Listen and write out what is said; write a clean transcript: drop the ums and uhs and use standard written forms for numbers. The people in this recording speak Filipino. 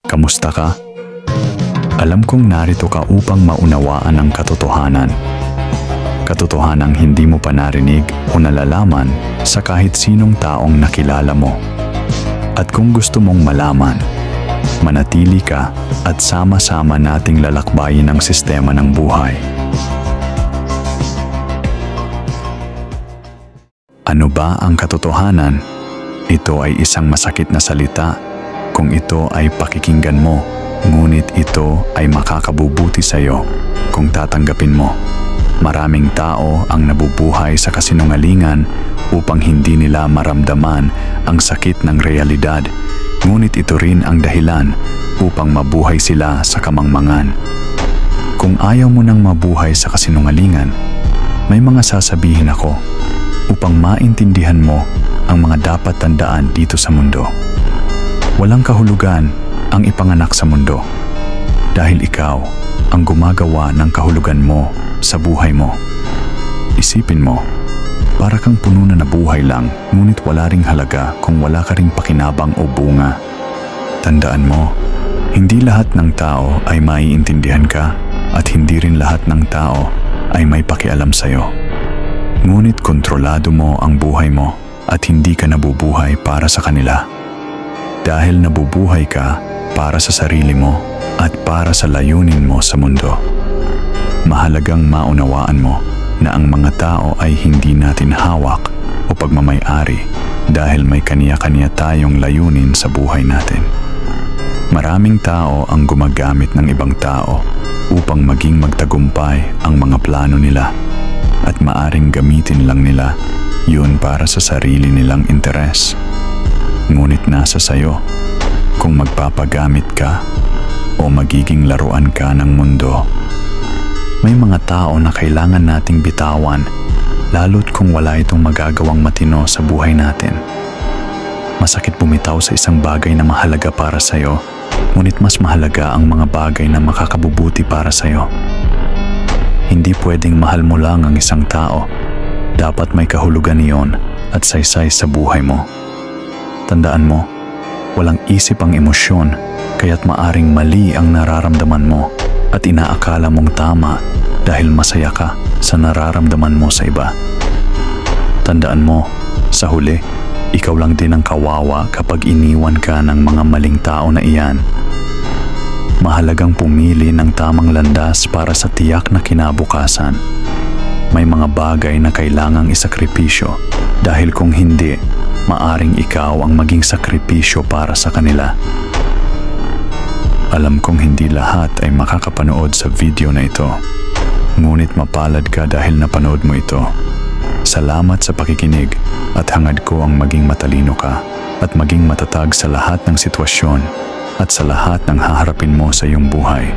Kamusta ka? Alam kong narito ka upang maunawaan ang katotohanan. Katotohanang hindi mo pa narinig o nalalaman sa kahit sinong taong nakilala mo. At kung gusto mong malaman, manatili ka at sama-sama nating lalakbayin ang sistema ng buhay. Ano ba ang katotohanan? Ito ay isang masakit na salita kung ito ay pakikinggan mo, ngunit ito ay makakabubuti sa iyo kung tatanggapin mo. Maraming tao ang nabubuhay sa kasinungalingan upang hindi nila maramdaman ang sakit ng realidad, ngunit ito rin ang dahilan upang mabuhay sila sa kamangmangan. Kung ayaw mo nang mabuhay sa kasinungalingan, may mga sasabihin ako upang maintindihan mo ang mga dapat tandaan dito sa mundo. Walang kahulugan ang ipanganak sa mundo dahil ikaw ang gumagawa ng kahulugan mo sa buhay mo. Isipin mo, para kang puno na nabuhay lang ngunit wala ring halaga kung wala ka ring pakinabang o bunga. Tandaan mo, hindi lahat ng tao ay maiintindihan ka at hindi rin lahat ng tao ay may pakialam sa'yo. Ngunit kontrolado mo ang buhay mo at hindi ka nabubuhay para sa kanila. Dahil nabubuhay ka para sa sarili mo at para sa layunin mo sa mundo. Mahalagang maunawaan mo na ang mga tao ay hindi natin hawak o pagmamay-ari dahil may kaniya-kaniya tayong layunin sa buhay natin. Maraming tao ang gumagamit ng ibang tao upang maging magtagumpay ang mga plano nila at maaring gamitin lang nila yun para sa sarili nilang interes. Ngunit nasa sayo kung magpapagamit ka o magiging laruan ka ng mundo. May mga tao na kailangan nating bitawan lalo't kung wala itong magagawang matino sa buhay natin. Masakit bumitaw sa isang bagay na mahalaga para sa'yo, ngunit mas mahalaga ang mga bagay na makakabubuti para sa'yo. Hindi pwedeng mahal mo lang ang isang tao. Dapat may kahulugan iyon at saysay sa buhay mo. Tandaan mo, walang isip ang emosyon, kaya't maaring mali ang nararamdaman mo at inaakala mong tama dahil masaya ka sa nararamdaman mo sa iba. Tandaan mo, sa huli, ikaw lang din ang kawawa kapag iniwan ka ng mga maling tao na iyan. Mahalagang pumili ng tamang landas para sa tiyak na kinabukasan. May mga bagay na kailangang isakripisyo dahil kung hindi, maaring ikaw ang maging sakripisyo para sa kanila. Alam kong hindi lahat ay makakapanood sa video na ito, ngunit mapalad ka dahil napanood mo ito. Salamat sa pakikinig at hangad ko ang maging matalino ka at maging matatag sa lahat ng sitwasyon at sa lahat ng haharapin mo sa iyong buhay.